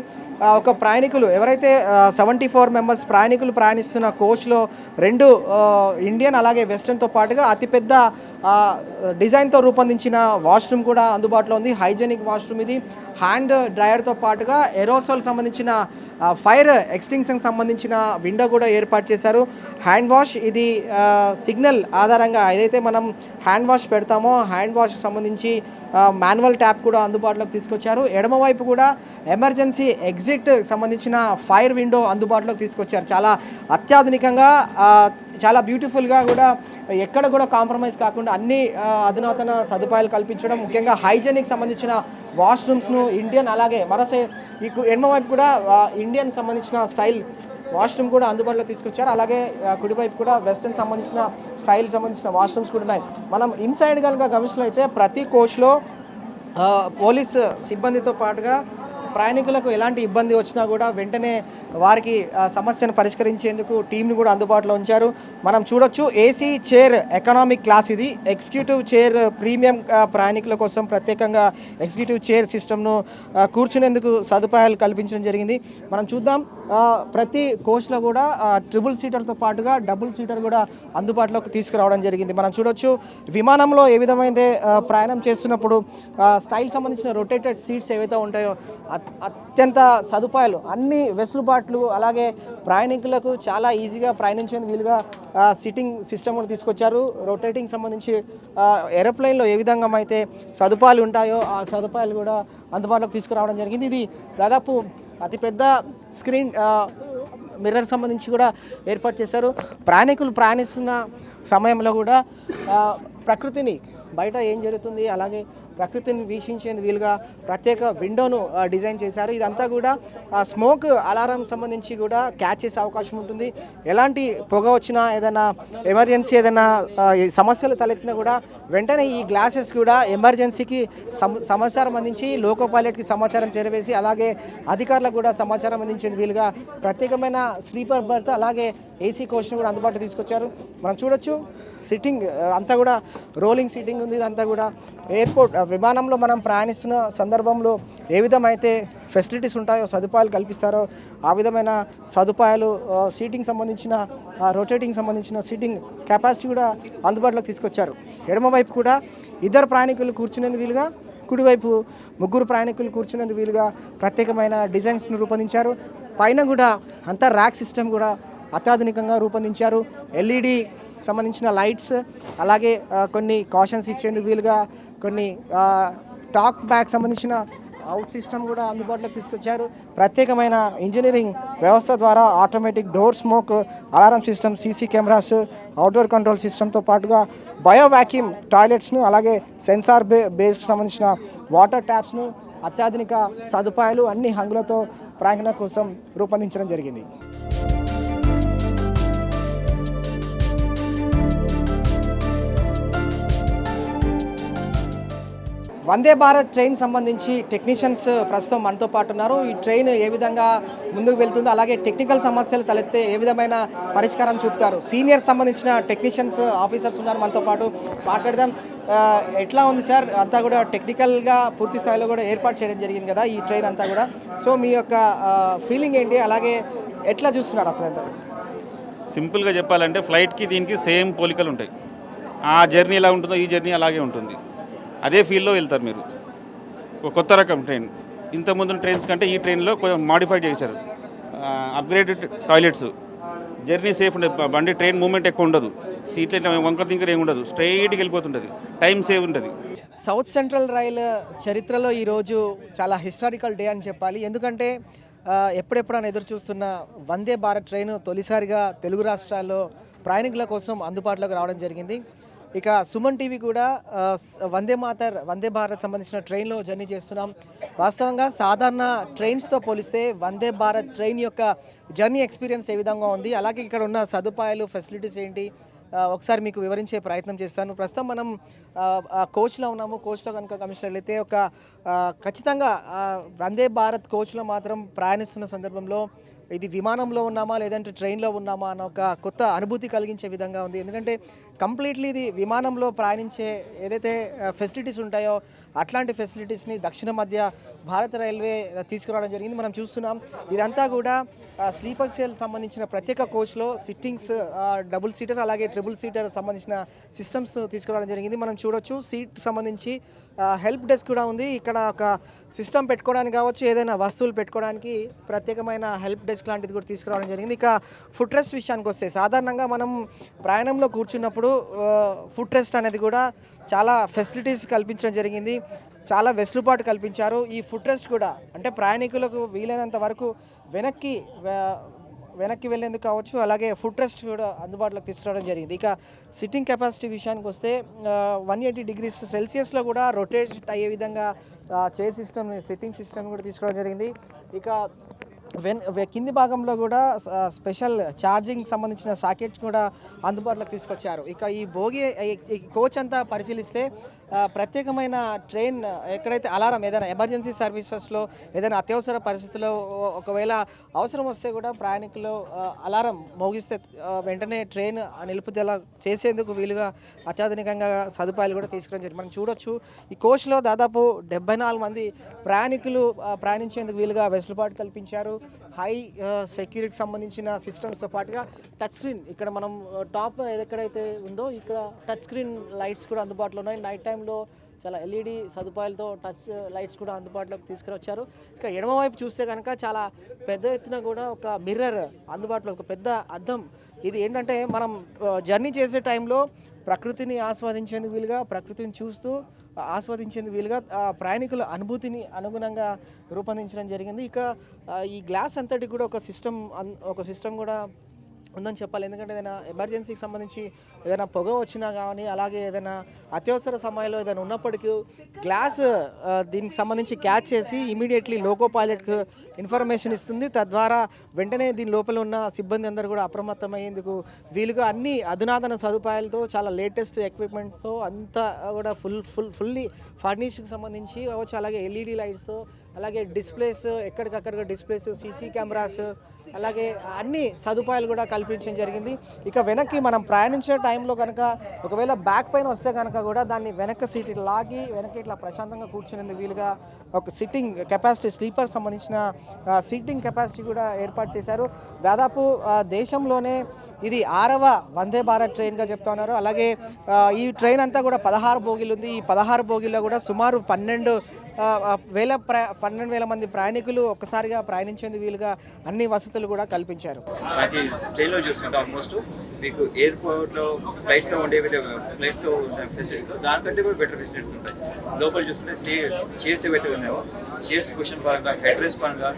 ఒక ప్రయాణికులు ఎవరైతే 74 మెంబర్స్ ప్రయాణికులు ప్రయాణిస్తున్న కోచ్లో 2 ఇండియన్ అలాగే వెస్టర్న్తో పాటుగా అతిపెద్ద డిజైన్తో రూపొందించిన వాష్రూమ్ కూడా అందుబాటులో ఉంది. హైజెనిక్ వాష్రూమ్ ఇది. హ్యాండ్ డ్రైయర్తో పాటుగా ఎరోసాల్ సంబంధించిన ఫైర్ ఎక్స్టింక్షన్ సంబంధించిన విండో కూడా ఏర్పాటు చేశారు. హ్యాండ్ వాష్ ఇది సిగ్నల్ ఆధారంగా ఏదైతే మనం హ్యాండ్ వాష్ పెడతామో హ్యాండ్ వాష్కి సంబంధించి మాన్యువల్ ట్యాప్ కూడా అందుబాటులోకి తీసుకొచ్చారు. ఎడమవైపు కూడా ఎమర్జెన్సీ ఎగ్జిట్ సంబంధించిన ఫైర్ విండో అందుబాటులోకి తీసుకొచ్చారు. చాలా అత్యాధునికంగా చాలా బ్యూటిఫుల్గా కూడా ఎక్కడ కూడా కాంప్రమైజ్ కాకుండా అన్ని అధునాతన సదుపాయాలు కల్పించడం, ముఖ్యంగా హైజెనిక్ సంబంధించిన వాష్రూమ్స్ను ఇండియన్ అలాగే మరోసే ఈ ఎడమవైపు కూడా ఇండియన్ సంబంధించిన స్టైల్ వాష్రూమ్ కూడా అందుబాటులో తీసుకొచ్చారు. అలాగే కుడివైపు కూడా వెస్టర్న్ సంబంధించిన స్టైల్ సంబంధించిన వాష్రూమ్స్ కూడా ఉన్నాయి. మనం ఇన్సైడ్ కనుక గమనించినట్లయితే ప్రతి కోచ్లో పోలీస్ సిబ్బందితో పాటుగా ప్రయాణికులకు ఎలాంటి ఇబ్బంది వచ్చినా కూడా వెంటనే వారికి సమస్యను పరిష్కరించేందుకు టీంని కూడా అందుబాటులో ఉంచారు. మనం చూడొచ్చు ఏసీ చైర్ ఎకనామిక్ క్లాస్ ఇది. ఎగ్జిక్యూటివ్ చైర్ ప్రీమియం ప్రయాణికుల కోసం ప్రత్యేకంగా ఎగ్జిక్యూటివ్ చైర్ సిస్టమ్ను కూర్చునేందుకు సదుపాయాలు కల్పించడం జరిగింది. మనం చూద్దాం ప్రతి కోచ్లో కూడా ట్రిపుల్ సీటర్తో పాటుగా డబుల్ సీటర్ కూడా అందుబాటులోకి తీసుకురావడం జరిగింది. మనం చూడొచ్చు విమానంలో ఏ విధమైతే ప్రయాణం చేస్తున్నప్పుడు స్టైల్ సంబంధించిన రొటేటెడ్ సీట్స్ ఏవైతే ఉంటాయో అత్యంత సదుపాయాలు అన్ని వెసులుబాట్లు, అలాగే ప్రయాణికులకు చాలా ఈజీగా ప్రయాణించేందుకు వీలుగా సిట్టింగ్ సిస్టమ్ కూడా తీసుకొచ్చారు. రొటేటింగ్ సంబంధించి ఏరోప్లేన్లో ఏ విధంగా అయితే సదుపాయాలు ఉంటాయో ఆ సదుపాయాలు కూడా అందుబాటులోకి తీసుకురావడం జరిగింది. ఇది దాదాపు అతిపెద్ద స్క్రీన్ మిర్రర్ సంబంధించి కూడా ఏర్పాటు చేశారు. ప్రయాణికులు ప్రయాణిస్తున్న సమయంలో కూడా ప్రకృతిని బయట ఏం జరుగుతుంది అలాగే ప్రకృతిని వీక్షించేందుకు వీలుగా ప్రత్యేక విండోను డిజైన్ చేశారు. ఇదంతా కూడా స్మోక్ అలారం సంబంధించి కూడా క్యాచ్ చేసే అవకాశం ఉంటుంది. ఎలాంటి పొగ వచ్చినా ఏదైనా ఎమర్జెన్సీ ఏదైనా సమస్యలు తలెత్తినా కూడా వెంటనే ఈ గ్లాసెస్ కూడా ఎమర్జెన్సీకి సమాచారం అందించి లోకో పైలట్కి సమాచారం చేరవేసి అలాగే అధికారులకు కూడా సమాచారం అందించేందుకు వీలుగా ప్రత్యేకమైన స్లీపర్ బర్త్ అలాగే ఏసీ కోచ్ను కూడా అందుబాటులో తీసుకొచ్చారు. మనం చూడొచ్చు సిట్టింగ్ అంతా కూడా రోలింగ్ సీటింగ్ ఉంది. ఇదంతా కూడా ఎయిర్పోర్ట్ విమానంలో మనం ప్రయాణిస్తున్న సందర్భంలో ఏ విధమైతే ఫెసిలిటీస్ ఉంటాయో సదుపాయాలు కల్పిస్తారో ఆ విధమైన సదుపాయాలు సీటింగ్ సంబంధించిన రొటేటింగ్ సంబంధించిన సీటింగ్ కెపాసిటీ కూడా అందుబాటులోకి తీసుకొచ్చారు. ఎడమ వైపు కూడా ఇద్దరు ప్రయాణికులు కూర్చునేందుకు వీలుగా కుడివైపు ముగ్గురు ప్రయాణికులు కూర్చునేందుకు వీలుగా ప్రత్యేకమైన డిజైన్స్ను రూపొందించారు. పైన కూడా అంతా ర్యాక్ సిస్టమ్ కూడా అత్యాధునికంగా రూపొందించారు. ఎల్ఈడి సంబంధించిన లైట్స్ అలాగే కొన్ని కాషన్స్ ఇచ్చేందుకు వీలుగా కొన్ని టాక్ బ్యాక్ సంబంధించిన అవుట్ సిస్టమ్ కూడా అందుబాటులోకి తీసుకొచ్చారు. ప్రత్యేకమైన ఇంజనీరింగ్ వ్యవస్థ ద్వారా automatic door smoke alarm system, CC cameras, outdoor control సిస్టమ్తో పాటుగా బయో వ్యాక్యూమ్ టాయిలెట్స్ను అలాగే సెన్సార్ బేస్డ్ సంబంధించిన వాటర్ ట్యాప్స్ను అత్యాధునిక సదుపాయాలు అన్ని హంగులతో ప్రయాణికుల కోసం రూపొందించడం జరిగింది. వందే భారత్ ట్రైన్ సంబంధించి టెక్నీషియన్స్ ప్రస్తుతం మనతో పాటు ఉన్నారు. ఈ ట్రైన్ ఏ విధంగా ముందుకు వెళ్తుందో అలాగే టెక్నికల్ సమస్యలు తలెత్తే ఏ విధమైన పరిష్కారం చూపుతారు సీనియర్ సంబంధించిన టెక్నీషియన్స్ ఆఫీసర్స్ ఉన్నారు మనతో పాటు మాట్లాడదాం. ఎట్లా ఉంది సార్? అంతా కూడా టెక్నికల్గా పూర్తి స్థాయిలో కూడా ఏర్పాటు చేయడం జరిగింది కదా ఈ ట్రైన్ అంతా కూడా. సో మీ యొక్క ఫీలింగ్ ఏంటి, అలాగే ఎట్లా చూస్తున్నారు అసలు అంతా? సింపుల్గా చెప్పాలంటే ఫ్లైట్కి దీనికి సేమ్ పోలికలు ఉంటాయి. ఆ జర్నీ ఎలా ఉంటుందో ఈ జర్నీ అలాగే ఉంటుంది. అదే ఫీల్డ్లో వెళ్తారు మీరు. ఒక కొత్త రకం ట్రైన్. ఇంతకుముందు ట్రైన్స్ కంటే ఈ ట్రైన్లో కొంచెం మాడిఫై చేశారు. అప్గ్రేడెడ్ టాయిలెట్స్, జర్నీ సేఫ్ ఉండదు. బండి ట్రైన్ మూవ్మెంట్ ఎక్కువ ఉండదు. సీట్లు ఇట్లా వంకర తింకర ఏమి ఉండదు. స్ట్రైట్కి వెళ్ళిపోతుంటుంది. టైం సేవ్ ఉంటుంది. సౌత్ సెంట్రల్ రైల్ చరిత్రలో ఈరోజు చాలా హిస్టారికల్ డే అని చెప్పాలి. ఎందుకంటే ఎప్పుడెప్పుడైనా ఎదురు చూస్తున్న వందే భారత్ ట్రైన్ తొలిసారిగా తెలుగు రాష్ట్రాల్లో ప్రయాణికుల కోసం అందుబాటులోకి రావడం జరిగింది. ఇక సుమన్ టీవీ కూడా వందే భారత్ సంబంధించిన ట్రైన్లో జర్నీ చేస్తున్నాం. వాస్తవంగా సాధారణ ట్రైన్స్తో పోలిస్తే వందే భారత్ ట్రైన్ యొక్క జర్నీ ఎక్స్పీరియన్స్ ఏ విధంగా ఉంది, అలాగే ఇక్కడ ఉన్న సదుపాయాలు ఫెసిలిటీస్ ఏంటి ఒకసారి మీకు వివరించే ప్రయత్నం చేస్తాను. ప్రస్తుతం మనం కోచ్లో ఉన్నాము. కోచ్లో కనుక గమనించినట్లయితే ఒక ఖచ్చితంగా వందే భారత్ కోచ్లో మాత్రం ప్రయాణిస్తున్న సందర్భంలో ఇది విమానంలో ఉన్నామా లేదంటే ట్రైన్లో ఉన్నామా అన్న ఒక కొత్త అనుభూతి కలిగించే విధంగా ఉంది. ఎందుకంటే కంప్లీట్లీ ఇది విమానంలో ప్రయాణించే ఏదైతే ఫెసిలిటీస్ ఉంటాయో అట్లాంటి ఫెసిలిటీస్ని దక్షిణ మధ్య భారత రైల్వే తీసుకురావడం జరిగింది. మనం చూస్తున్నాం ఇదంతా కూడా స్లీపర్ సెల్ సంబంధించిన ప్రత్యేక కోచ్లో సిట్టింగ్స్, డబుల్ సీటర్ అలాగే ట్రిపుల్ సీటర్ సంబంధించిన సిస్టమ్స్ తీసుకురావడం జరిగింది. మనం చూడొచ్చు సీట్ సంబంధించి హెల్ప్ డెస్క్ కూడా ఉంది. ఇక్కడ ఒక సిస్టమ్ పెట్టుకోవడానికి కావచ్చు, ఏదైనా వస్తువులు పెట్టుకోవడానికి ప్రత్యేకమైన హెల్ప్ డెస్క్ లాంటిది కూడా తీసుకురావడం జరిగింది. ఇక ఫుట్ రెస్ట్ విషయానికి వస్తే సాధారణంగా మనం ప్రయాణంలో కూర్చున్నప్పుడు ఫుట్ రెస్ట్ అనేది కూడా చాలా ఫెసిలిటీస్ కల్పించడం జరిగింది. చాలా వెసులుబాటు కల్పించారు. ఈ ఫుట్ రెస్ట్ కూడా అంటే ప్రయాణికులకు వీలైనంత వరకు వెనక్కి వెళ్ళేందుకు కావచ్చు, అలాగే ఫుట్ రెస్ట్ కూడా అందుబాటులోకి తీసుకురావడం జరిగింది. ఇక సిట్టింగ్ కెపాసిటీ విషయానికి వస్తే 180 degrees సెల్సియస్లో కూడా రొటేట్ అయ్యే విధంగా చైర్ సిస్టమ్, సిట్టింగ్ సిస్టమ్ కూడా తీసుకురావడం జరిగింది. ఇక కింది భాగంలో కూడా స్పెషల్ ఛార్జింగ్ సంబంధించిన సాకెట్స్ కూడా అందుబాటులోకి తీసుకొచ్చారు. ఇక ఈ కోచ్ అంతా పరిశీలిస్తే ప్రత్యేకమైన ట్రైన్ ఎక్కడైతే అలారం ఏదైనా ఎమర్జెన్సీ సర్వీసెస్లో ఏదైనా అత్యవసర పరిస్థితుల్లో ఒకవేళ అవసరం వస్తే కూడా ప్రయాణికులు అలారం మోగిస్తే వెంటనే ట్రైన్ నిలుపుదల చేసేందుకు వీలుగా అత్యాధునికంగా సదుపాయాలు కూడా తీసుకురావడం జరిగింది. మనం చూడొచ్చు ఈ కోచ్లో దాదాపు 74 మంది ప్రయాణికులు ప్రయాణించేందుకు వీలుగా వెసులుబాటు కల్పించారు. హై సెక్యూరిటీ సంబంధించిన సిస్టమ్స్తో పాటుగా టచ్ స్క్రీన్, ఇక్కడ మనం టాప్ ఎక్కడైతే ఉందో ఇక్కడ టచ్ స్క్రీన్ లైట్స్ కూడా అందుబాటులో ఉన్నాయి. నైట్ టైంలో చాలా ఎల్ఈడి సదుపాయాలతో టచ్ లైట్స్ కూడా అందుబాటులోకి తీసుకురొచ్చారు. ఇక ఎడమవైపు చూస్తే కనుక చాలా పెద్ద ఎత్తున కూడా ఒక మిర్రర్ అందుబాటులో, ఒక పెద్ద అద్దం. ఇది ఏంటంటే మనం జర్నీ చేసే టైంలో ప్రకృతిని ఆస్వాదించేందుకు వీలుగా, ప్రకృతిని చూస్తూ ఆస్వాదించేందుకు వీలుగా ప్రయాణికుల అనుభూతిని అనుగుణంగా రూపొందించడం జరిగింది. ఇక ఈ గ్లాస్ అంతటి కూడా ఒక సిస్టమ్ కూడా ఉందని చెప్పాలి. ఎందుకంటే ఏదైనా ఎమర్జెన్సీకి సంబంధించి ఏదైనా పొగ వచ్చినా కానీ, అలాగే ఏదైనా అత్యవసర సమయంలో ఏదైనా ఉన్నప్పటికీ గ్లాస్ దీనికి సంబంధించి క్యాచ్ చేసి ఇమీడియట్లీ లోకో పైలట్కు ఇన్ఫర్మేషన్ ఇస్తుంది. తద్వారా వెంటనే దీని లోపల ఉన్న సిబ్బంది అందరూ కూడా అప్రమత్తమయ్యేందుకు వీలుగా అన్ని అధునాతన సదుపాయాలతో చాలా లేటెస్ట్ ఎక్విప్మెంట్తో అంతా కూడా ఫుల్లీ ఫర్నిష్కి సంబంధించి కావచ్చు, అలాగే ఎల్ఈడి లైట్స్, అలాగే డిస్ప్లేస్, ఎక్కడికక్కడ డిస్ప్లేస్, సీసీ కెమెరాస్, అలాగే అన్ని సదుపాయాలు కూడా కల్పించడం జరిగింది. ఇక వెనక్కి మనం ప్రయాణించే టైంలో కనుక ఒకవేళ బ్యాక్ పెయిన్ వస్తే కనుక కూడా దాన్ని వెనక్కి సీట్ లాగి వెనక్కి ఇట్లా ప్రశాంతంగా కూర్చునేందుకు వీలుగా ఒక సిట్టింగ్ కెపాసిటీ, స్లీపర్ సంబంధించిన సీటింగ్ కెపాసిటీ కూడా ఏర్పాటు చేశారు. దాదాపు దేశంలోనే ఇది 6వ వందే భారత్ ట్రైన్గా చెప్తా ఉన్నారు. అలాగే ఈ ట్రైన్ అంతా కూడా 16 బోగీలు ఉంది. ఈ 16 బోగీల్లో కూడా సుమారు 12,000 మంది ప్రయాణికులు ఒక్కసారిగా ప్రయాణించేందుకు వీలుగా అన్ని వసతులు కూడా కల్పించారు. మనకి ట్రైన్లో చూసుకుంటే ఆల్మోస్ట్ మీకు ఎయిర్పోర్ట్లో ఫ్లైట్స్లో ఉండే ఫ్లైట్స్లో ఫెసిలిటీస్ దానికంటే కూడా బెటర్ ఫెసిలిటీస్ ఉంటాయి. లోపల చూసుకుంటే చైర్స్ ఏవైతే ఉన్నాయో చైర్స్ క్వశ్చన్ పరంగా, హెడ్ రెస్ట్ పరంగా,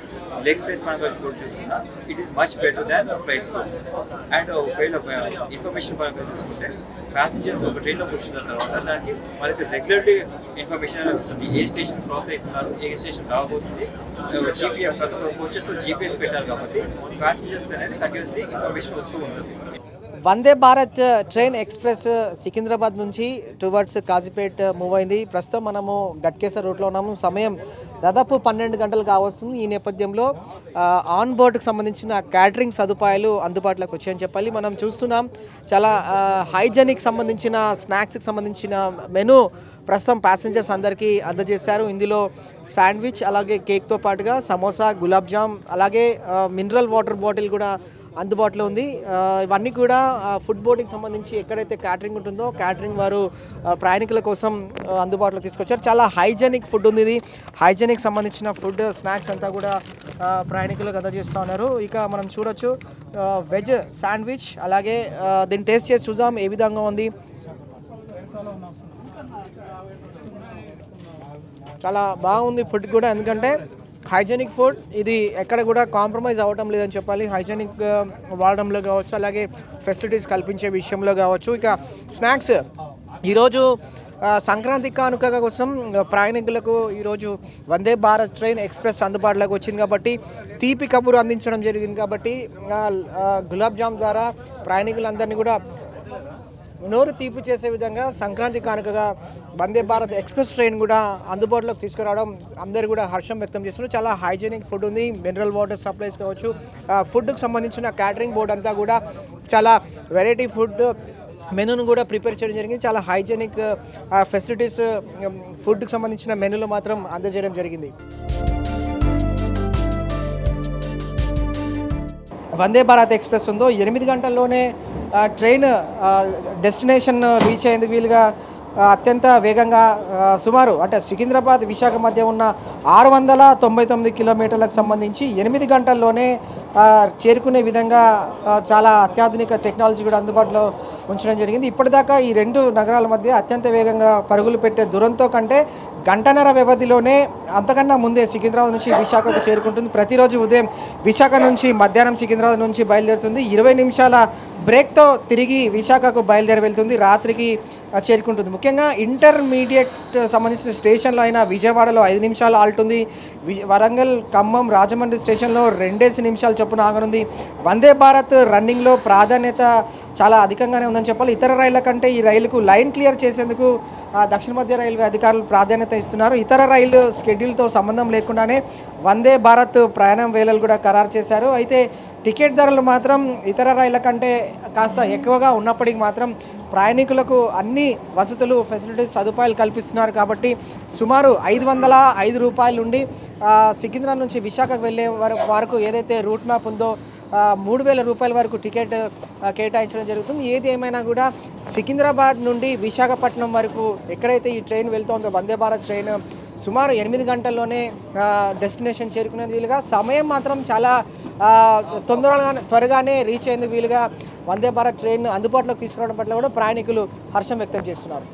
లెగ్ స్పేస్ పరంగా కూడా చూసుకున్నా it is much better than ఫ్లైట్స్లో. అండ్ ఒకవేళ ఇన్ఫర్మేషన్ పరంగా చూసుకుంటే ప్యాసింజర్స్ ఒక ట్రైన్లో కూర్చున్న తర్వాత దానికి మనకి రెగ్యులర్లీ ఇన్ఫర్మేషన్ వస్తుంది. ఏ స్టేషన్ క్రాస్ అవుతున్నారు, ఏ స్టేషన్ రాబోతుంది. జీపీఎస్ ప్రతి ఒక్క కోచెస్లో జీపీఎస్ పెట్టారు కాబట్టి ప్యాసింజర్స్ అనేది కంటిన్యూస్లీ ఇన్ఫర్మేషన్ వస్తూ ఉంటుంది. వందే భారత్ ట్రైన్ ఎక్స్ప్రెస్ సికింద్రాబాద్ నుంచి టువర్డ్స్ కాజీపేట్ మూవ్ అయింది. ప్రస్తుతం మనము గట్కేసర్ రూట్లో ఉన్నాము. సమయం దాదాపు 12 గంటలు కావస్తుంది. ఈ నేపథ్యంలో ఆన్ బోర్డుకు సంబంధించిన క్యాటరింగ్ సదుపాయాలు అందుబాటులోకి వచ్చాయని చెప్పాలి. మనం చూస్తున్నాం చాలా హైజెనిక్ సంబంధించిన స్నాక్స్కి సంబంధించిన మెనూ ప్రస్తుతం ప్యాసింజర్స్ అందరికీ అందజేశారు. ఇందులో శాండ్విచ్, అలాగే కేక్తో పాటుగా సమోసా, గులాబ్ జామ్, అలాగే మినరల్ వాటర్ బాటిల్ కూడా అందుబాటులో ఉంది. ఇవన్నీ కూడా ఫుడ్ బోర్డింగ్కి సంబంధించి ఎక్కడైతే క్యాటరింగ్ ఉంటుందో క్యాటరింగ్ వారు ప్రయాణికుల కోసం అందుబాటులో తీసుకొచ్చారు. చాలా హైజెనిక్ ఫుడ్ ఉంది. ఇది హైజెనిక్ సంబంధించిన ఫుడ్, స్నాక్స్ అంతా కూడా ప్రయాణికులకు అందజేస్తూ ఉన్నారు. ఇక మనం చూడొచ్చు వెజ్ శాండ్విచ్, అలాగే దీన్ని టేస్ట్ చేసి చూద్దాం ఏ విధంగా ఉంది. చాలా బాగుంది ఫుడ్ కూడా, ఎందుకంటే హైజెనిక్ ఫుడ్. ఇది ఎక్కడ కూడా కాంప్రమైజ్ అవ్వటం లేదని చెప్పాలి. హైజెనిక్ వాడడంలో కావచ్చు, అలాగే ఫెసిలిటీస్ కల్పించే విషయంలో కావచ్చు. ఇక స్నాక్స్ ఈరోజు సంక్రాంతి కానుక కోసం ప్రయాణికులకు ఈరోజు వందే భారత్ ట్రైన్ ఎక్స్ప్రెస్ అందుబాటులోకి వచ్చింది కాబట్టి తీపి కబురు అందించడం జరిగింది. కాబట్టి గులాబ్ జామ్ ద్వారా ప్రయాణికులందరినీ కూడా నోరు తీపి చేసే విధంగా సంక్రాంతి కానుకగా వందే భారత్ ఎక్స్ప్రెస్ ట్రైన్ కూడా అందుబాటులోకి తీసుకురావడం అందరూ కూడా హర్షం వ్యక్తం చేస్తున్నారు. చాలా హైజెనిక్ ఫుడ్ ఉంది. మినరల్ వాటర్ సప్లైస్ కావచ్చు, ఫుడ్కి సంబంధించిన క్యాటరింగ్ బోర్డ్ అంతా కూడా చాలా వెరైటీ ఫుడ్ మెనూను కూడా ప్రిపేర్ చేయడం జరిగింది. చాలా హైజెనిక్ ఫెసిలిటీస్ ఫుడ్కి సంబంధించిన మెనూలు మాత్రం అందజేయడం జరిగింది. వందే భారత్ ఎక్స్ప్రెస్ ఉందో 8 గంటల్లోనే ట్రైన్ డెస్టినేషన్ రీచ్ అయ్యేందుకు వీలుగా అత్యంత వేగంగా సుమారు అంటే సికింద్రాబాద్ విశాఖ మధ్య ఉన్న 699 కిలోమీటర్లకు సంబంధించి 8 గంటల్లోనే చేరుకునే విధంగా చాలా అత్యాధునిక టెక్నాలజీ కూడా అందుబాటులో ఉంచడం జరిగింది. ఇప్పటిదాకా ఈ 2 నగరాల మధ్య అత్యంత వేగంగా పరుగులు పెట్టే దురంతో కంటే గంటన్నర వ్యవధిలోనే అంతకన్నా ముందే సికింద్రాబాద్ నుంచి విశాఖకు చేరుకుంటుంది. ప్రతిరోజు ఉదయం విశాఖ నుంచి మధ్యాహ్నం సికింద్రాబాద్ నుంచి బయలుదేరుతుంది. 20 నిమిషాల బ్రేక్తో తిరిగి విశాఖకు బయలుదేరి వెళ్తుంది. రాత్రికి చేరుకుంటుంది. ముఖ్యంగా ఇంటర్మీడియట్ సంబంధించిన స్టేషన్లో అయినా విజయవాడలో 5 నిమిషాలు ఆల్టుంది. వరంగల్, ఖమ్మం, రాజమండ్రి స్టేషన్లో 2 నిమిషాలు చొప్పున ఆగనుంది. వందే భారత్ రన్నింగ్లో ప్రాధాన్యత చాలా అధికంగానే ఉందని చెప్పాలి. ఇతర రైళ్ల కంటే ఈ రైలుకు లైన్ క్లియర్ చేసేందుకు దక్షిణ మధ్య రైల్వే అధికారులు ప్రాధాన్యత ఇస్తున్నారు. ఇతర రైలు స్కెడ్యూల్తో సంబంధం లేకుండానే వందే భారత్ ప్రయాణం వేళలు కూడా ఖరారు చేశారు. అయితే టికెట్ ధరలు మాత్రం ఇతర రైళ్ల కంటే కాస్త ఎక్కువగా ఉన్నప్పటికీ మాత్రం ప్రయాణికులకు అన్ని వసతులు, ఫెసిలిటీస్, సదుపాయాలు కల్పిస్తున్నారు. కాబట్టి సుమారు 505 రూపాయల నుండి సికింద్రాబాద్ నుంచి విశాఖకు వెళ్ళే వరకు ఏదైతే రూట్ మ్యాప్ ఉందో 3000 రూపాయల వరకు టికెట్ కేటాయించడం జరుగుతుంది. ఏది ఏమైనా కూడా సికింద్రాబాద్ నుండి విశాఖపట్నం వరకు ఎక్కడైతే ఈ ట్రైన్ వెళ్తుందో వందే భారత్ ట్రైన్ సుమారు 8 గంటల్లోనే డెస్టినేషన్ చేరుకునేందుకు వీలుగా, సమయం మాత్రం చాలా త్వరగానే రీచ్ అయ్యేందుకు వీలుగా వందే భారత్ ట్రైన్ అందుబాటులోకి తీసుకురావడం పట్ల కూడా ప్రయాణికులు హర్షం వ్యక్తం చేస్తున్నారు.